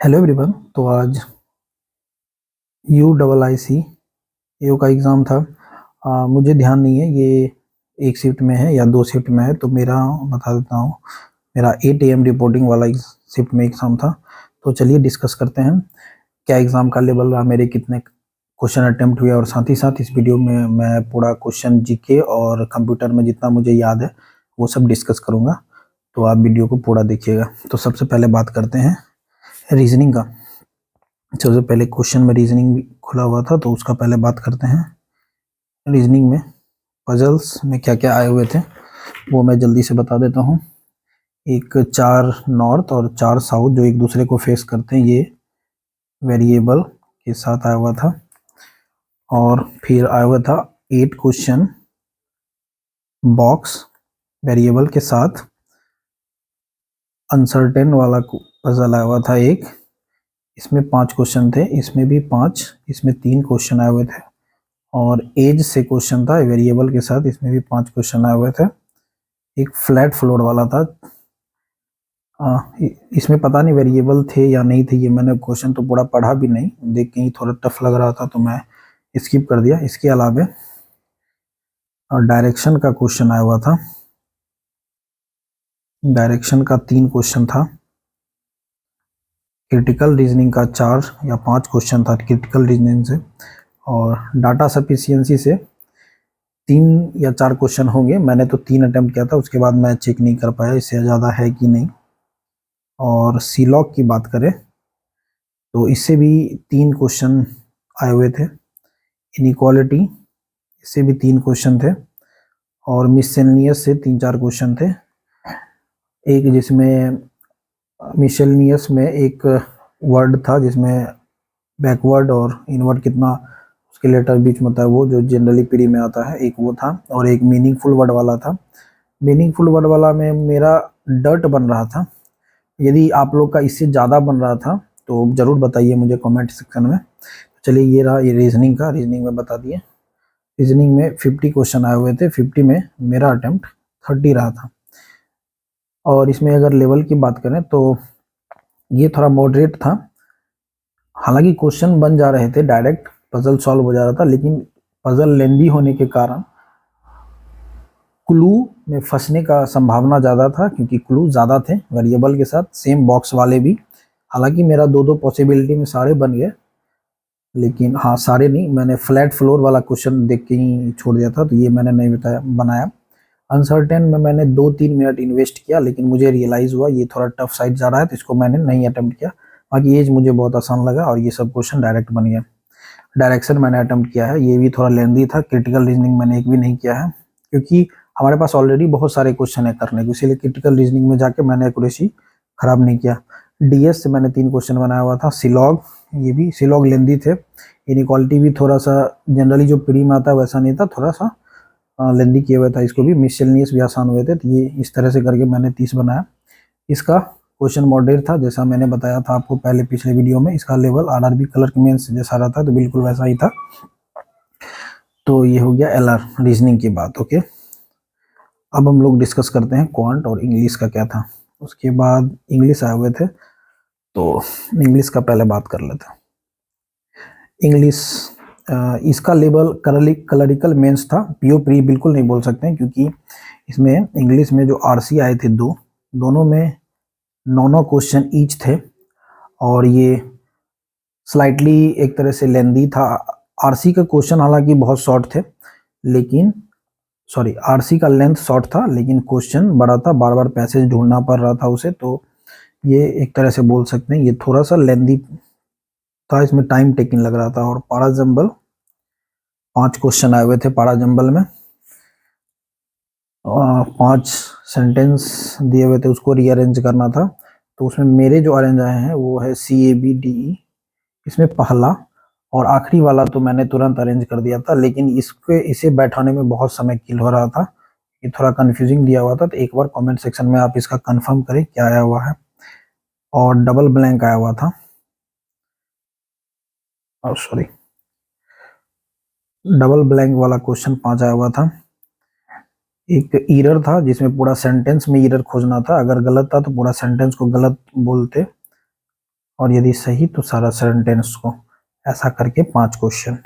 Hello everyone. तो आज U double आई सी ए का एग्ज़ाम था। मुझे ध्यान नहीं है ये एक शिफ्ट में है या दो शिफ्ट में है, तो मेरा बता देता हूँ। मेरा 8 AM रिपोर्टिंग वाला शिफ्ट में एग्ज़ाम था। तो चलिए डिस्कस करते हैं क्या एग्ज़ाम का लेवल रहा, मेरे कितने क्वेश्चन अटेम्प्ट हुए, और साथ ही साथ इस वीडियो में मैं पूरा क्वेश्चन जीके और कंप्यूटर में जितना मुझे याद है वो सब डिस्कस करूँगा। तो आप वीडियो को पूरा देखिएगा। तो सबसे पहले बात करते हैं रीजनिंग का। सबसे पहले क्वेश्चन में रीजनिंग भी खुला हुआ था, तो उसका पहले बात करते हैं। रीजनिंग में पजल्स में क्या क्या आए हुए थे वो मैं जल्दी से बता देता हूँ। एक 4 नॉर्थ और 4 साउथ जो एक दूसरे को फेस करते हैं, ये वेरिएबल के साथ आया हुआ था। और फिर आया हुआ था 8 क्वेश्चन बॉक्स वेरिएबल के साथ। अनसर्टेन वाला पजल आया हुआ था एक, इसमें 5 क्वेश्चन थे, इसमें भी 5, इसमें 3 क्वेश्चन आए हुए थे। और एज से क्वेश्चन था वेरिएबल के साथ, इसमें भी 5 क्वेश्चन आए हुए थे। एक फ्लैट फ्लोर वाला था, इसमें पता नहीं वेरिएबल थे या नहीं थे, ये मैंने क्वेश्चन तो पूरा पढ़ा भी नहीं, देख के ही थोड़ा टफ लग रहा था तो मैं स्किप कर दिया। इसके अलावा डायरेक्शन का क्वेश्चन आया हुआ था। डायरेक्शन का 3 क्वेश्चन था। क्रिटिकल रीजनिंग का 4 या 5 क्वेश्चन था क्रिटिकल रीजनिंग से। और डाटा सफिशिएंसी से 3 या 4 क्वेश्चन होंगे। मैंने तो 3 अटेम्प्ट किया था, उसके बाद मैं चेक नहीं कर पाया इससे ज़्यादा है कि नहीं। और सीलॉग की बात करें तो इससे भी 3 क्वेश्चन आए हुए थे। इनइक्वालिटी, इससे भी 3 क्वेश्चन थे। और मिससेलेनियस से 3-4 क्वेश्चन थे। एक जिसमें मिससेलेनियस में एक वर्ड था जिसमें बैकवर्ड और इनवर्ड कितना उसके लेटर बीच में होता है, वो जो जनरली प्री में आता है, एक वो था। और एक मीनिंगफुल वर्ड वाला था। मीनिंगफुल वर्ड वाला में मेरा डर्ट बन रहा था। यदि आप लोग का इससे ज़्यादा बन रहा था तो ज़रूर बताइए मुझे कमेंट सेक्शन में। चलिए ये रहा ये रीजनिंग का, रीजनिंग में बता दिए। रीजनिंग में 50 क्वेश्चन आए हुए थे, 50 में मेरा अटेम्प्ट 30 रहा था। और इसमें अगर लेवल की बात करें तो ये थोड़ा मॉडरेट था। हालांकि क्वेश्चन बन जा रहे थे, डायरेक्ट पजल सॉल्व हो जा रहा था, लेकिन पजल लेंदी होने के कारण क्लू में फंसने का संभावना ज़्यादा था, क्योंकि क्लू ज़्यादा थे वेरिएबल के साथ, सेम बॉक्स वाले भी। हालांकि मेरा 2-2 पॉसिबिलिटी में सारे बन गए, लेकिन हाँ सारे नहीं, मैंने फ्लैट फ्लोर वाला क्वेश्चन देख के ही छोड़ दिया था, तो ये मैंने नहीं बनाया। अनसर्टेन में मैंने 2-3 मिनट इन्वेस्ट किया, लेकिन मुझे रियलाइज़ हुआ ये थोड़ा टफ साइड जा रहा है, तो इसको मैंने नहीं अटेम्प्ट किया। बाकी एज मुझे बहुत आसान लगा और ये सब क्वेश्चन डायरेक्ट बन गया। डायरेक्शन मैंने अटेम्प्ट किया है, ये भी थोड़ा लेंदी था। क्रिटिकल रीजनिंग मैंने एक भी नहीं किया है, क्योंकि हमारे पास ऑलरेडी बहुत सारे क्वेश्चन है करने को, इसीलिए क्रिटिकल रीजनिंग में जाके मैंने एक्यूरेसी खराब नहीं किया। डीएस से मैंने 3 क्वेश्चन बनाया हुआ था। सिलॉग, ये भी सिलॉग लेंदी थे। इनइक्वालिटी भी थोड़ा सा जनरली जो प्री में आता है वैसा नहीं था, थोड़ा सा लेंदी किया हुआ था। इसको भी मिससेलेनियस भी आसान हुए थे, तो ये इस तरह से करके मैंने 30 बनाया। इसका क्वेश्चन मॉडरेट था, जैसा मैंने बताया था आपको पहले पिछले वीडियो में। इसका लेवल आरआरबी क्लर्क मेंस जैसा रहता है, तो बिल्कुल वैसा ही था। तो ये हो गया एलआर रीजनिंग की बात। ओके, अब हम लोग डिस्कस करते हैं क्वांट और इंग्लिश का क्या था। उसके बाद इंग्लिश आए हुए थे, तो इंग्लिश का पहले बात कर लेते हैं। इंग्लिश इसका लेवल कलरिकल मेंस था, पीओ प्री बिल्कुल नहीं बोल सकते हैं, क्योंकि इसमें इंग्लिश में जो आरसी आए थे दोनों में 9 क्वेश्चन ईच थे। और ये स्लाइटली एक तरह से लेंदी था। आरसी का क्वेश्चन हालांकि बहुत शॉर्ट थे, लेकिन सॉरी आरसी का लेंथ शॉर्ट था, लेकिन क्वेश्चन बड़ा था, बार बार पैसेज ढूंढना पड़ रहा था उसे, तो ये एक तरह से बोल सकते हैं ये थोड़ा सा लेंदी था, इसमें टाइम टेकिंग लग रहा था। और पारा जंबल 5 क्वेश्चन आए हुए थे पारा जंबल में। 5 सेंटेंस दिए हुए थे, उसको रीअरेंज करना था। तो उसमें मेरे जो अरेंज आए हैं वो है CABDE। इसमें पहला और आखिरी वाला तो मैंने तुरंत अरेंज कर दिया था, लेकिन इसे बैठाने में बहुत समय किल हो रहा था, ये थोड़ा कंफ्यूजिंग दिया हुआ था। तो एक बार कमेंट सेक्शन में आप इसका कंफर्म करें क्या आया हुआ है। और डबल ब्लैंक आया हुआ था, और सॉरी डबल ब्लैंक वाला क्वेश्चन 5 आया हुआ था। एक एरर था जिसमें पूरा सेंटेंस में एरर खोजना था, अगर गलत था तो पूरा सेंटेंस को गलत बोलते। और यदि सही तो सारा सेंटेंस को, ऐसा करके 5 क्वेश्चन।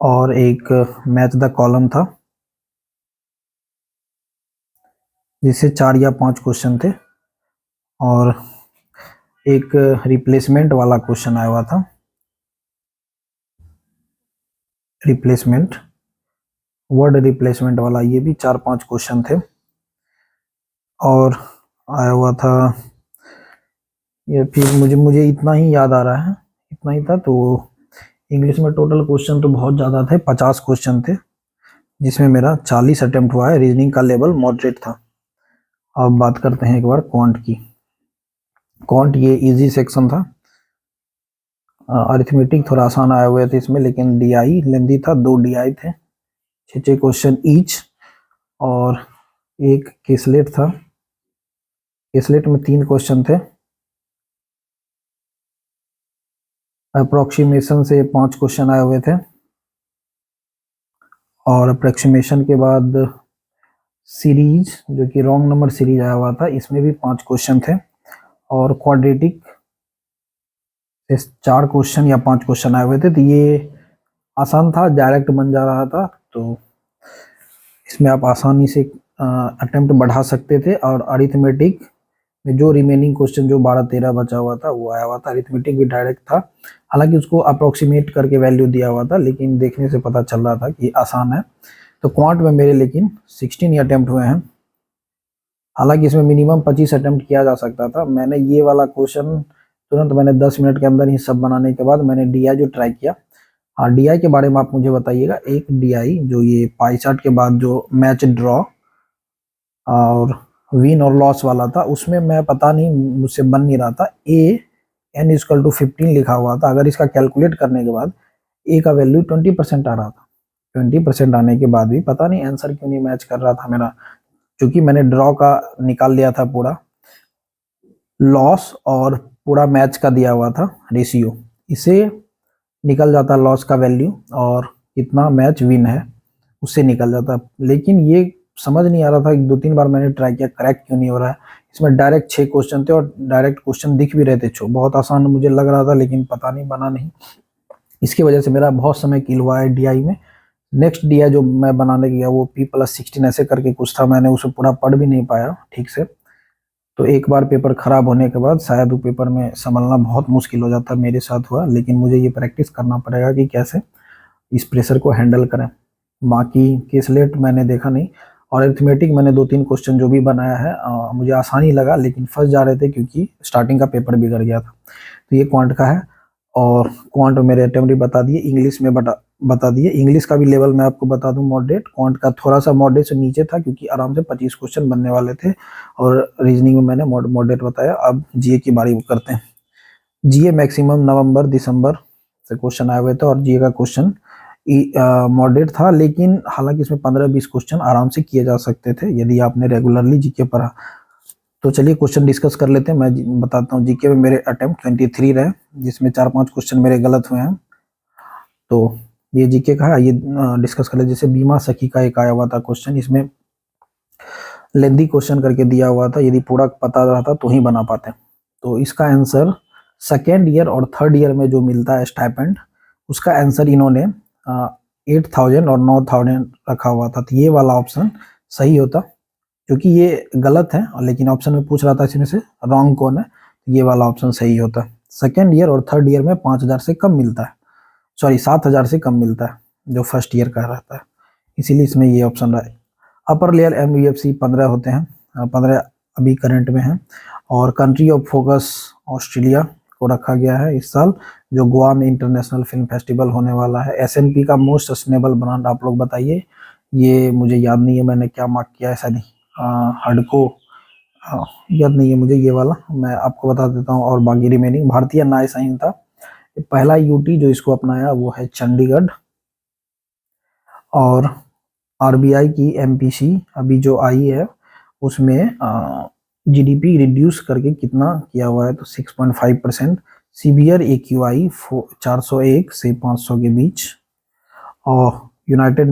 और एक मैच द कॉलम था जिससे 4 या 5 क्वेश्चन थे, और एक रिप्लेसमेंट वाला क्वेश्चन आया हुआ था, रिप्लेसमेंट, वर्ड रिप्लेसमेंट वाला, ये भी 4-5 क्वेश्चन थे। और आया हुआ था ये, फिर मुझे इतना ही याद आ रहा है, इतना ही था। तो इंग्लिश में टोटल क्वेश्चन तो बहुत ज़्यादा थे, 50 क्वेश्चन थे, जिसमें मेरा 40 अटेम्प्ट हुआ है। रीजनिंग का लेवल मॉडरेट था। अब बात करते हैं एक बार क्वांट की। क्वांट ये इजी सेक्शन था, अरिथमेटिक थोड़ा आसान आए हुए थे इसमें, लेकिन डीआई लेंदी था, 2 डीआई थे, 6 क्वेश्चन ईच। और एक केसलेट था, केसलेट में 3 क्वेश्चन थे। अप्रोक्सीमेशन से 5 क्वेश्चन आए हुए थे, और अप्रोक्सीमेशन के बाद सीरीज, जो कि रॉन्ग नंबर सीरीज आया हुआ था, इसमें भी 5 क्वेश्चन थे। और क्वाड्रेटिक 4 क्वेश्चन या 5 क्वेश्चन आए हुए थे। तो ये आसान था, डायरेक्ट बन जा रहा था, तो इसमें आप आसानी से अटेम्प्ट बढ़ा सकते थे। और अरिथमेटिक में जो रिमेनिंग क्वेश्चन जो 12-13 बचा हुआ था वो आया हुआ था। अरिथमेटिक भी डायरेक्ट था, हालांकि उसको अप्रोक्सीमेट करके वैल्यू दिया हुआ था, लेकिन देखने से पता चल रहा था कि आसान है। तो क्वांट में मेरे लेकिन 16 अटेम्प्ट हुए हैं। हालांकि इसमें मिनिमम 25 अटेम्प्ट किया जा सकता था। मैंने ये वाला क्वेश्चन तुरंत मैंने 10 मिनट के अंदर ही सब बनाने के बाद मैंने डीआई जो ट्राई किया। हाँ, डीआई के बारे में आप मुझे बताइएगा। एक डीआई जो ये पाई चार्ट के बाद जो मैच ड्रॉ और विन और लॉस वाला था, उसमें मैं पता नहीं मुझसे बन नहीं रहा था। n=15 लिखा हुआ था। अगर इसका कैलकुलेट करने के बाद ए का वैल्यू 20% आ रहा था। 20% आने के बाद भी पता नहीं आंसर क्यों नहीं मैच कर रहा था मेरा, क्योंकि मैंने ड्रॉ का निकाल लिया था पूरा, लॉस और पूरा मैच का दिया हुआ था रेशियो, इसे निकल जाता लॉस का वैल्यू, और कितना मैच विन है उससे निकल जाता। लेकिन ये समझ नहीं आ रहा था, 2-3 बार मैंने ट्राई किया, क्रैक क्यों नहीं हो रहा है। इसमें डायरेक्ट 6 क्वेश्चन थे, और डायरेक्ट क्वेश्चन दिख भी रहे थे, बहुत आसान मुझे लग रहा था, लेकिन पता नहीं बना नहीं। इसकी वजह से मेरा बहुत समय किल हुआ है डीआई में। नेक्स्ट डीआई जो मैं बनाने गया वो P+16 ऐसे करके कुछ था, मैंने उसे पूरा पढ़ भी नहीं पाया ठीक से। तो एक बार पेपर खराब होने के बाद शायद वो पेपर में संभलना बहुत मुश्किल हो जाता, मेरे साथ हुआ। लेकिन मुझे ये प्रैक्टिस करना पड़ेगा कि कैसे इस प्रेशर को हैंडल करें। बाकी केसलेट मैंने देखा नहीं, और अरिथमेटिक मैंने 2-3 क्वेश्चन जो भी बनाया है मुझे आसानी लगा, लेकिन फंस जा रहे थे क्योंकि स्टार्टिंग का पेपर बिगड़ गया था। तो ये क्वांट का है। और क्वांट मेरे अटेम्प्ट बता दिए, इंग्लिश में बता दिए। इंग्लिश का भी लेवल मैं आपको बता दूं मॉडरेट। क्वांट का थोड़ा सा मॉडरेट से नीचे था, क्योंकि आराम से 25 क्वेश्चन बनने वाले थे, और रीजनिंग में मैंने मॉडरेट बताया। अब जीए की बारी करते हैं। जीए मैक्सिमम नवंबर दिसंबर से क्वेश्चन आए हुए थे, और जीए का क्वेश्चन मॉडरेट था, लेकिन हालांकि इसमें 15-20 क्वेश्चन आराम से किए जा सकते थे यदि आपने रेगुलरली जीके पढ़ा। तो चलिए क्वेश्चन डिस्कस कर लेते हैं। मैं बताता हूँ। जीके में मेरे अटेम्प्ट 23 रहे, जिसमें 4-5 क्वेश्चन मेरे गलत हुए हैं। तो ये जीके का है, ये डिस्कस कर ले। जैसे बीमा सखी का एक आया हुआ था क्वेश्चन, इसमें लेंदी क्वेश्चन करके दिया हुआ था, यदि पूरा पता रहता तो ही बना पाते। तो इसका आंसर सेकेंड ईयर और थर्ड ईयर में जो मिलता है स्टाइपेंड, उसका आंसर इन्होंने 8,000 और 9,000 रखा हुआ था। तो ये वाला ऑप्शन सही होता, क्योंकि ये गलत है, लेकिन ऑप्शन में पूछ रहा था इसमें से रॉन्ग कौन है, ये वाला ऑप्शन सही होता। सेकेंड ईयर और थर्ड ईयर में 5,000 से कम मिलता है, सॉरी 7,000 से कम मिलता है जो फर्स्ट ईयर का रहता है, इसीलिए इसमें ये ऑप्शन रहा है। अपर लेयर MUFC 15 होते हैं, 15 अभी करंट में हैं। और कंट्री ऑफ फोकस ऑस्ट्रेलिया को रखा गया है इस साल, जो गोवा में इंटरनेशनल फिल्म फेस्टिवल होने वाला है। S&P का मोस्ट सस्टेनेबल ब्रांड आप लोग बताइए। ये मुझे याद नहीं है मैंने क्या मार्क किया है, ऐसा नहीं, हडको याद नहीं है मुझे ये वाला, मैं आपको बता देता हूँ। और बाकी रिमेनिंग भारतीय न्याय संहिता, पहला यूटी जो इसको अपनाया वो है चंडीगढ़। और आरबीआई की MPC अभी जो आई है, उसमें GDP रिड्यूस करके कितना किया हुआ है, तो 6.5%। सीवियर AQI 401 से 500 के बीच। और यूनाइटेड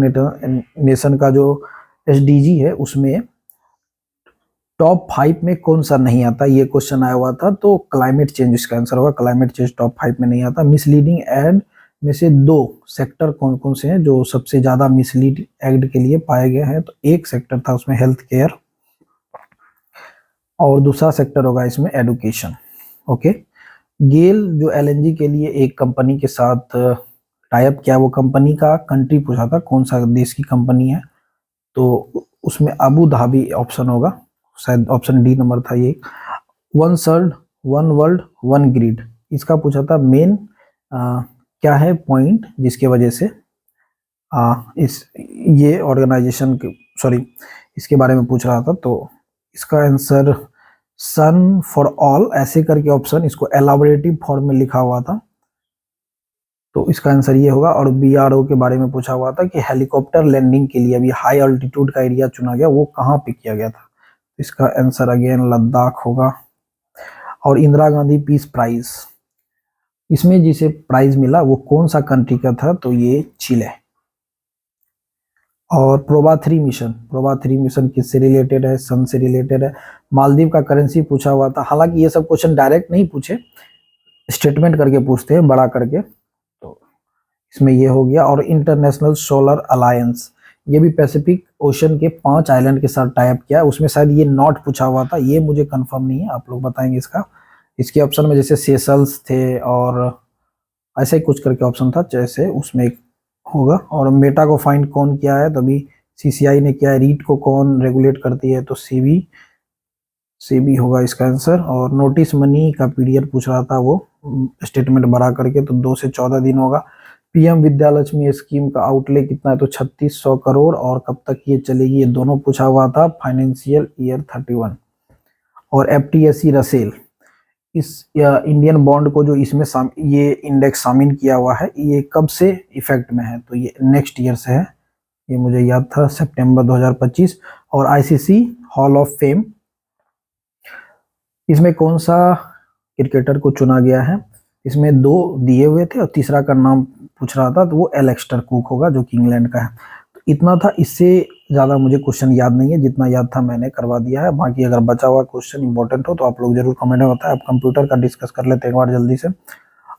नेशन का जो SDG है, उसमें टॉप 5 में कौन सा नहीं आता, ये क्वेश्चन आया हुआ था, तो क्लाइमेट चेंज इसका आंसर होगा। क्लाइमेट चेंज टॉप 5 में नहीं आता। मिसलीडिंग एड में से दो सेक्टर कौन कौन से हैं जो सबसे ज्यादा मिसलीड एड के लिए पाए गए हैं, तो एक सेक्टर था उसमें हेल्थ केयर, और दूसरा सेक्टर होगा इसमें एडुकेशन। ओके। गेल जो एलएनजी के लिए एक कंपनी के साथ टाई अप किया, वो कंपनी का कंट्री पूछा था कौन सा देश की कंपनी है, तो उसमें अबू धाबी ऑप्शन होगा, शायद ऑप्शन डी नंबर था ये। One surd one world one grid, इसका पूछा था मेन क्या है पॉइंट जिसके वजह से इस ये ऑर्गेनाइजेशन सॉरी इसके बारे में पूछ रहा था, तो इसका आंसर सन फॉर ऑल ऐसे करके ऑप्शन इसको एलाबोरेटिव फॉर्म में लिखा हुआ था, तो इसका आंसर ये होगा। और बीआरओ के बारे में पूछा हुआ था कि हेलीकॉप्टर लैंडिंग के लिए अभी हाई अल्टीट्यूड का एरिया चुना गया, वो कहाँ पे किया गया था, इसका आंसर अगेन लद्दाख होगा। और इंदिरा गांधी पीस प्राइज, इसमें जिसे प्राइज मिला वो कौन सा कंट्री का था, तो ये चिले। और प्रोबा 3 मिशन किससे रिलेटेड है, सन से रिलेटेड है। मालदीव का करेंसी पूछा हुआ था, हालांकि ये सब क्वेश्चन डायरेक्ट नहीं पूछे, स्टेटमेंट करके पूछते हैं बड़ा करके, तो इसमें ये हो गया। और इंटरनेशनल सोलर अलायंस, ये भी पैसिफिक ओशन के 5 आइलैंड के साथ टाई अप किया है, उसमें शायद ये नॉट पूछा हुआ था, ये मुझे कंफर्म नहीं है, आप लोग बताएंगे इसका। इसके ऑप्शन में जैसे सेशल्स थे और ऐसा ही कुछ करके ऑप्शन था, जैसे उसमें एक होगा। और मेटा को फाइंड कौन किया है, तो अभी सीसीआई ने किया है। रीट को कौन रेगुलेट करती है, तो सीबी होगा इसका आंसर। और नोटिस मनी का पीरियड पूछ रहा था, वो स्टेटमेंट बड़ा करके, तो 2 से 14 दिन होगा। पीएम विद्यालक्ष्मी स्कीम का आउटले कितना है, तो 3600 करोड़, और कब तक ये चलेगी, ये दोनों पूछा हुआ था, फाइनेंशियल ईयर 31। और एफटीएससी रसेल, इस इंडियन बॉन्ड को जो इसमें ये इंडेक्स शामिल किया हुआ है, ये कब से इफेक्ट में है, तो ये नेक्स्ट ईयर से है, ये मुझे याद था सितंबर 2025। और आईसीसी हॉल ऑफ फेम, इसमें कौन सा क्रिकेटर को चुना गया है, इसमें 2 दिए हुए थे और तीसरा का नाम पूछ रहा था, तो वो एलेक्स्टर कुक होगा जो कि इंग्लैंड का है। तो इतना था, इससे ज़्यादा मुझे क्वेश्चन याद नहीं है, जितना याद था मैंने करवा दिया है। बाकी अगर बचा हुआ क्वेश्चन इंपॉर्टेंट हो तो आप लोग जरूर कमेंट में बताएं। आप कंप्यूटर का डिस्कस कर लेते हैं एक बार जल्दी से।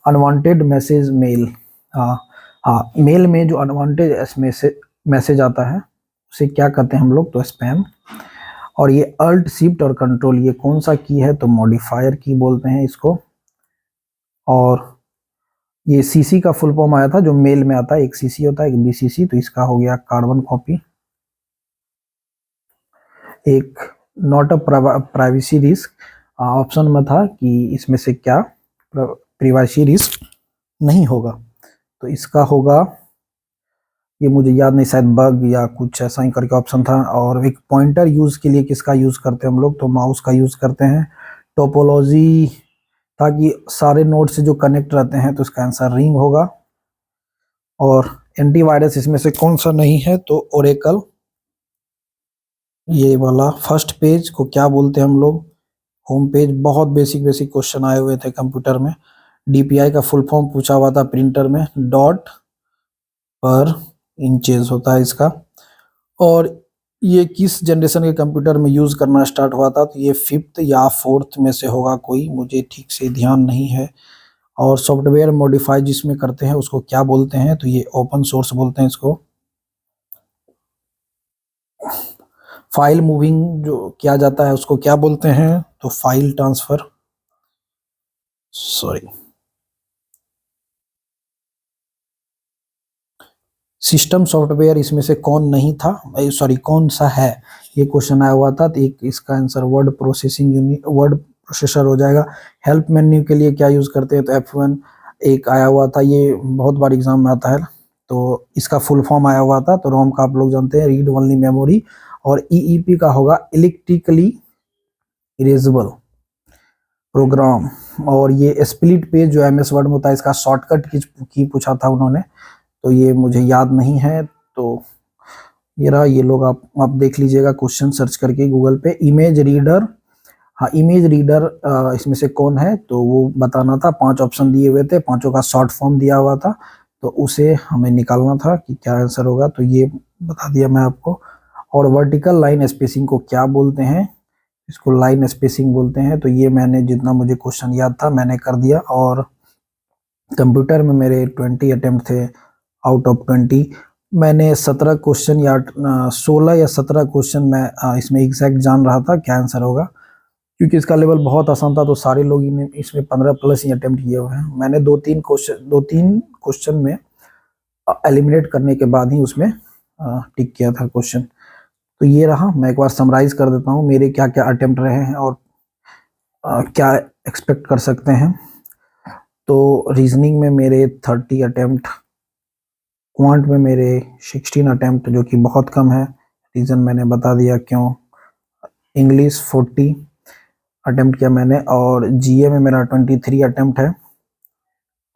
अनवांटेड मैसेज मेल, हाँ मेल में जो अनवांटेड मैसेज आता है उसे क्या कहते हैं हम लोग, तो स्पैम। और ये अल्ट शिफ्ट और कंट्रोल, ये कौन सा की है, तो मॉडिफायर की बोलते हैं इसको। और ये सीसी का फुल फॉर्म आया था, जो मेल में आता है, एक सीसी होता है एक बीसीसी, तो इसका हो गया कार्बन कॉपी। एक not a privacy risk, option में था कि इसमें से क्या प्राइवेसी रिस्क नहीं होगा, तो इसका होगा, ये मुझे याद नहीं, शायद बग या कुछ ऐसा ही करके ऑप्शन था। और एक पॉइंटर यूज के लिए किसका यूज करते हैं हम लोग, तो माउस का यूज करते हैं। टोपोलॉजी, ताकि सारे नोड से जो कनेक्ट रहते हैं, तो इसका आंसर रिंग होगा। और एंटीवायरस इसमें से कौन सा नहीं है, तो ओरेकल। ये वाला फर्स्ट पेज को क्या बोलते हैं हम लोग, होम पेज। बहुत बेसिक बेसिक क्वेश्चन आए हुए थे कंप्यूटर में। डीपीआई का फुल फॉर्म पूछा हुआ था प्रिंटर में, डॉट पर इंचेस होता है इसका। और ये किस जनरेशन के कंप्यूटर में यूज करना स्टार्ट हुआ था, तो ये 5th या 4th में से होगा कोई, मुझे ठीक से ध्यान नहीं है। और सॉफ्टवेयर मॉडिफाई जिसमें करते हैं उसको क्या बोलते हैं, तो ये ओपन सोर्स बोलते हैं इसको। फाइल मूविंग जो किया जाता है उसको क्या बोलते हैं, तो file transfer, sorry. System software इसमें से कौन नहीं था, सॉरी कौन सा है, ये क्वेश्चन आया हुआ था, तो एक इसका answer word processing unit, word processor हो जाएगा। हेल्प मेन्यू के लिए क्या यूज करते हैं, तो F1 एक आया हुआ था, ये बहुत बार एग्जाम में आता है, तो इसका फुल फॉर्म आया हुआ था, तो रोम का आप लोग जानते हैं, रीड ओनली मेमोरी। और ईईपी का होगा इलेक्ट्रिकली इरेजेबल प्रोग्राम। और ये स्प्लिट पेज जो एमएस वर्ड में होता है, इसका शॉर्टकट की पूछा था उन्होंने, तो ये मुझे याद नहीं है। तो ये रहा, ये लोग आप देख लीजिएगा क्वेश्चन सर्च करके गूगल पे। इमेज रीडर, हाँ इमेज रीडर इसमें से कौन है, तो वो बताना था। 5 ऑप्शन दिए हुए थे, पांचों का शॉर्ट फॉर्म दिया हुआ था, तो उसे हमें निकालना था कि क्या आंसर होगा, तो ये बता दिया मैं आपको। और वर्टिकल लाइन स्पेसिंग को क्या बोलते हैं, इसको लाइन स्पेसिंग बोलते हैं। तो ये मैंने जितना मुझे क्वेश्चन याद था मैंने कर दिया। और कंप्यूटर में मेरे 20 अटेम्प्ट थे आउट ऑफ 20। मैंने 17 क्वेश्चन या 16 या 17 क्वेश्चन मैं इसमें एग्जैक्ट जान रहा था क्या आंसर होगा, क्योंकि इसका लेवल बहुत आसान था। तो सारे लोग इसमें 15 प्लस ही अटेम्प्ट किए हुए हैं। मैंने दो तीन क्वेश्चन में एलिमिनेट करने के बाद ही उसमें टिक किया था क्वेश्चन। तो ये रहा, मैं एक बार समराइज कर देता हूँ मेरे क्या क्या अटेम्प्ट रहे हैं और क्या एक्सपेक्ट कर सकते हैं। तो रीजनिंग में मेरे 30 अटेम्प्ट, क्वांट में मेरे 16 अटेम्प्ट जो कि बहुत कम है, रीज़न मैंने बता दिया क्यों। इंग्लिश 40 अटेम्प्ट किया मैंने, और जीए में मेरा 23 अटेम्प्ट है,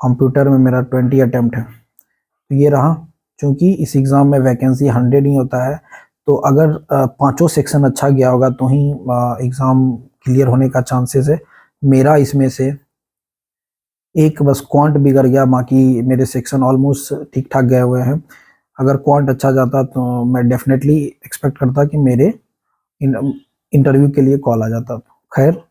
कंप्यूटर में मेरा 20 अटेम्प्ट है। तो ये रहा, क्योंकि इस एग्ज़ाम में वैकेंसी 100 ही होता है, तो अगर पांचों सेक्शन अच्छा गया होगा तो ही एग्ज़ाम क्लियर होने का चांसेस है। मेरा इसमें से एक बस क्वांट बिगड़ गया, बाकी मेरे सेक्शन ऑलमोस्ट ठीक ठाक गए हुए हैं। अगर क्वांट अच्छा जाता तो मैं डेफिनेटली एक्सपेक्ट करता कि मेरे इंटरव्यू के लिए कॉल आ जाता। खैर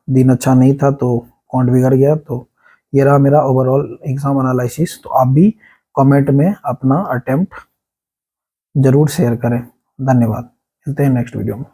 दिन अच्छा नहीं था तो क्वांट बिगड़ गया। तो ये रहा मेरा ओवरऑल एग्जाम एनालिसिस। तो आप भी कमेंट में अपना अटेम्प्ट जरूर शेयर करें। धन्यवाद, मिलते हैं नेक्स्ट वीडियो में।